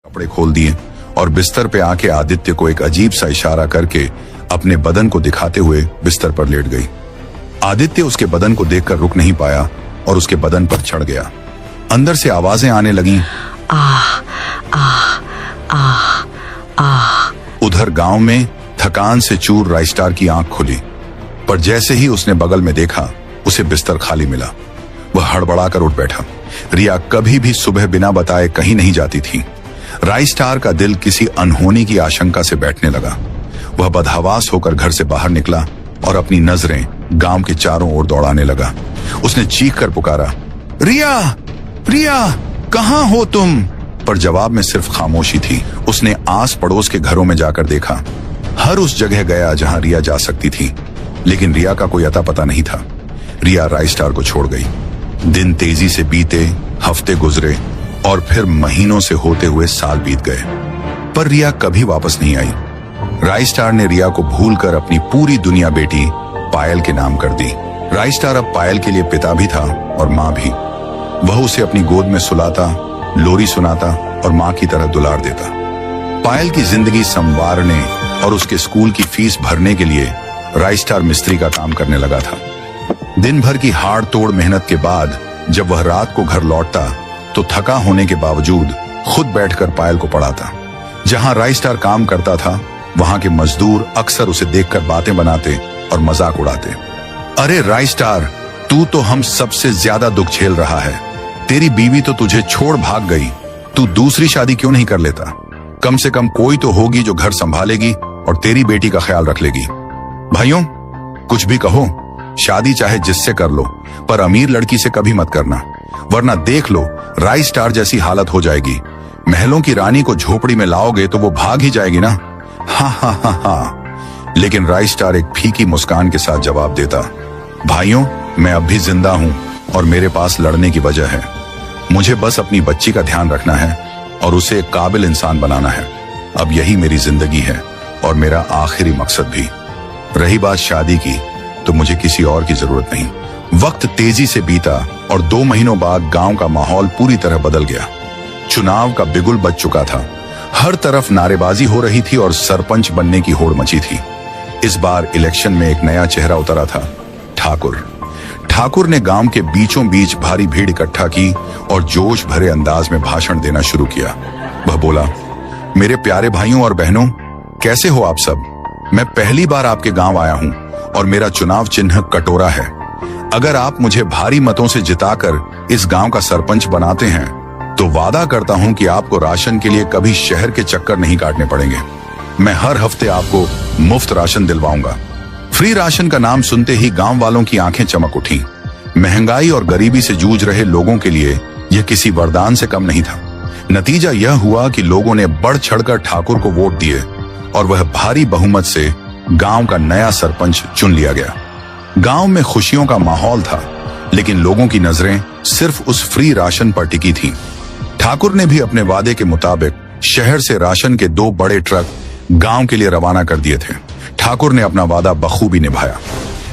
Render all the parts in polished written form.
कपड़े खोल दिए और बिस्तर पे आके आदित्य को एक अजीब सा इशारा करके अपने बदन को दिखाते हुए बिस्तर पर लेट गई। आदित्य उसके बदन को देखकर रुक नहीं पाया और उसके बदन पर चढ़ गया। अंदर से आवाजें आने लगीं। आह आह आह आह। उधर गांव में थकान से चूर राइस्टार की आंख खुली, पर जैसे ही उसने बगल में देखा उसे बिस्तर खाली मिला। वह हड़बड़ाकर उठ बैठा। रिया कभी भी सुबह बिना बताए कहीं नहीं जाती थी। राइस्टार का दिल किसी अनहोनी की आशंका से बैठने लगा। वह बदहवास होकर घर से बाहर निकला और अपनी नजरें गांव के चारों ओर दौड़ाने लगा। उसने चीख कर पुकारा, रिया रिया कहां हो तुम? पर जवाब में सिर्फ खामोशी थी। उसने आस पड़ोस के घरों में जाकर देखा। हर उस जगह गया जहां रिया जा सकती थी, लेकिन रिया का कोई अता पता नहीं था। रिया राइस्टार को छोड़ गई। दिन तेजी से बीते, हफ्ते गुजरे और फिर महीनों से होते हुए साल बीत गए, पर रिया कभी वापस नहीं आई। राइस्टार ने रिया को भूलकर अपनी पूरी दुनिया बेटी पायल के नाम कर दी। राइस्टार अब पायल के लिए पिता भी था और माँ भी। वह उसे अपनी गोद में सुलाता, लोरी सुनाता और माँ की तरह दुलार देता। पायल की जिंदगी संवारने और उसके स्कूल की फीस भरने के लिए राइस्टार मिस्त्री का काम करने लगा था। दिन भर की हाड़ तोड़ मेहनत के बाद जब वह रात को घर लौटता तो थका होने के बावजूद खुद बैठकर पायल को पढ़ाता। जहां राइस्टार काम करता था वहां के मजदूर अक्सर उसे देखकर बातें बनाते और मजाक उड़ाते। अरे राइस्टार, तू तो हम सबसे ज्यादा दुख झेल रहा है। तेरी बीवी तो तुझे छोड़ भाग गई, तू दूसरी शादी क्यों नहीं कर लेता? कम से कम कोई तो होगी जो घर संभालेगी और तेरी बेटी का ख्याल रख लेगी। भाइयों, कुछ भी कहो, शादी चाहे जिससे कर लो, पर अमीर लड़की से कभी मत करना, वरना देख लो राइस्टार जैसी हालत हो जाएगी। महलों की रानी को झोपड़ी में लाओगे तो वो भाग ही जाएगी ना। हा हा हा हा। लेकिन राइस्टार एक फीकी मुस्कान के साथ जवाब देता, भाइयों, मैं अब भी जिंदा हूं और मेरे पास लड़ने की वजह है। मुझे बस अपनी बच्ची का ध्यान रखना है और उसे एक काबिल इंसान बनाना है। अब यही मेरी जिंदगी है और मेरा आखिरी मकसद भी। रही बात शादी की, तो मुझे किसी और की जरूरत नहीं। वक्त तेजी से बीता और 2 महीनों बाद गांव का माहौल पूरी तरह बदल गया। चुनाव का बिगुल बज चुका था। हर तरफ नारेबाजी हो रही थी और सरपंच बनने की होड़ मची थी। इस बार इलेक्शन में एक नया चेहरा उतरा था, ठाकुर। ठाकुर ने गांव के बीचों बीच भारी भीड़ इकट्ठा की और जोश भरे अंदाज में भाषण देना शुरू किया। वह बोला, मेरे प्यारे भाइयों और बहनों, कैसे हो आप सब? मैं पहली बार आपके गांव आया हूं और मेरा चुनाव चिन्ह कटोरा है। अगर आप मुझे भारी मतों से जिताकर इस गांव का सरपंच बनाते हैं तो वादा करता हूं कि आपको राशन के लिए कभी शहर के चक्कर नहीं काटने पड़ेंगे। मैं हर हफ्ते आपको मुफ्त राशन दिलवाऊंगा। फ्री राशन का नाम सुनते ही गांव वालों की आंखें चमक उठी। महंगाई और गरीबी से जूझ रहे लोगों के लिए यह किसी वरदान से कम नहीं था। नतीजा यह हुआ कि लोगों ने बढ़ चढ़कर ठाकुर को वोट दिए और वह भारी बहुमत से गांव का नया सरपंच चुन लिया गया। गांव में खुशियों का माहौल था, लेकिन लोगों की नजरें सिर्फ उस फ्री राशन पर टिकी थीं। ठाकुर ने भी अपने वादे के मुताबिक शहर से राशन के 2 बड़े ट्रक गांव के लिए रवाना कर दिए थे। ठाकुर ने अपना वादा बखूबी निभाया,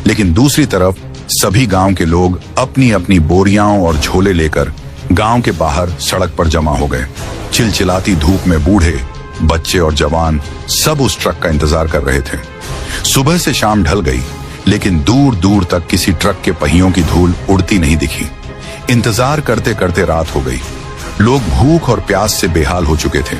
लेकिन दूसरी तरफ सभी गांव के लोग अपनी अपनी बोरियां और झोले लेकर गांव के बाहर सड़क पर जमा हो गए। चिलचिलाती धूप में बूढ़े, बच्चे और जवान सब उस ट्रक का इंतजार कर रहे थे। सुबह से शाम ढल गई, लेकिन दूर दूर तक किसी ट्रक के पहियों की धूल उड़ती नहीं दिखी। इंतजार करते करते रात हो गई। लोग भूख और प्यास से बेहाल हो चुके थे।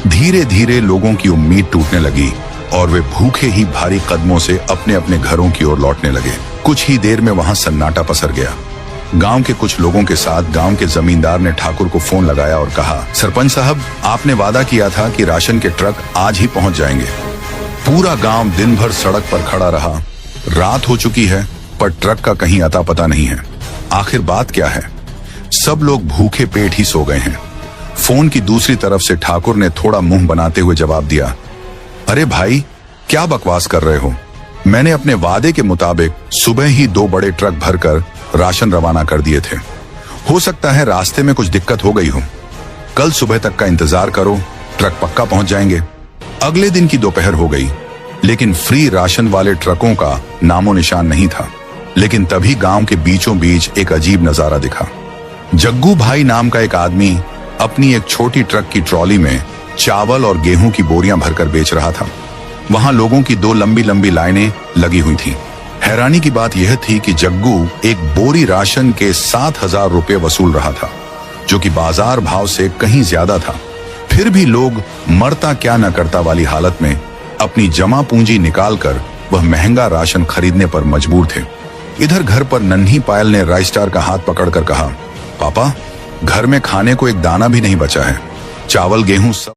धीरे धीरे लोगों की उम्मीद टूटने लगी और वे भूखे ही भारी कदमों से अपने अपने घरों की ओर लौटने लगे। कुछ ही देर में वहां सन्नाटा पसर गया। गांव के कुछ लोगों के साथ गांव के जमींदार ने ठाकुर को फोन लगाया और कहा, सरपंच साहब, आपने वादा किया था कि राशन के ट्रक आज ही पहुंच जाएंगे। पूरा गांव दिन भर सड़क पर खड़ा रहा। रात हो चुकी है, पर ट्रक का कहीं अता पता नहीं है। आखिर बात क्या है? सब लोग भूखे पेट ही सो गए हैं। फोन की दूसरी तरफ से ठाकुर ने थोड़ा मुंह बनाते हुए जवाब दिया, अरे भाई, क्या बकवास कर रहे हो? मैंने अपने वादे के मुताबिक सुबह ही 2 बड़े ट्रक भरकर राशन रवाना कर दिए थे। हो सकता है रास्ते में कुछ दिक्कत हो गई हो। कल सुबह तक का इंतजार करो, ट्रक पक्का पहुंच जाएंगे। अगले दिन की दोपहर हो गई, लेकिन फ्री राशन वाले ट्रकों का नामो निशान नहीं था। लेकिन तभी गांव के बीचों बीच एक अजीब नजारा दिखा। जग्गू भाई नाम का एक आदमी अपनी एक छोटी ट्रक की ट्रॉली में चावल और गेहूं की बोरियां भरकर बेच रहा था। वहां लोगों की 2 लंबी लंबी लाइनें लगी हुई थीं। हैरानी की बात यह थी कि जग्गू एक बोरी राशन के 7,000 रुपए वसूल रहा था, जो कि बाजार भाव से कहीं ज्यादा था। फिर भी लोग मरता क्या न करता वाली हालत में अपनी जमा पूंजी निकालकर वह महंगा राशन खरीदने पर मजबूर थे। इधर घर पर नन्ही पायल ने राइस्टार का हाथ पकड़कर कहा, पापा, घर में खाने को एक दाना भी नहीं बचा है। चावल गेहूं सब